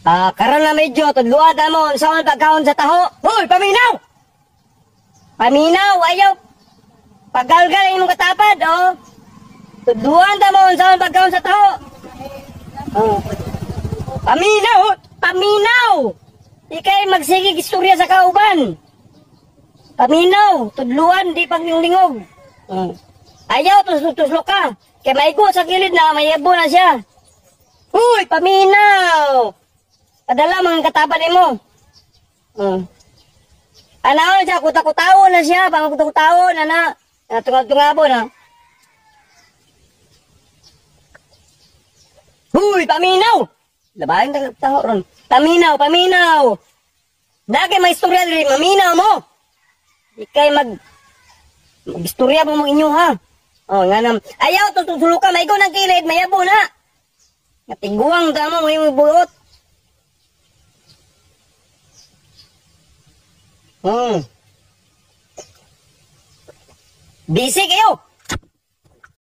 Karon na medyo, tudluan mo, sa mga pagkaon sa taho. Hoy, paminaw! Paminaw, ayaw. Paggalgal yung katapad, oh. Tudluan mo, sa mga pagkaon sa taho. Oh. Paminaw, paminaw! Ikay magsigig istorya sa kauban. Paminaw, tudluan, di paglingling. Ayaw, tuslo ka. Kaya maigo sa kilid na, mayabo na siya. Uy, paminaw! Padala mga katapan mo. Ano siya, kutakutaw na siya, pangkutakutaw na. Tungab-tungabo na. Uy, paminaw! Labahin na taho ron. Paminaw, paminaw! Dagi may istorya rin, maminaw mo! Ikay mag-istorya mo inyo ha. Nga nam. Ayaw, tutulo ka, maigo ng kilid, mayabo na. Natiguang tamo, may buot. Busy kayo.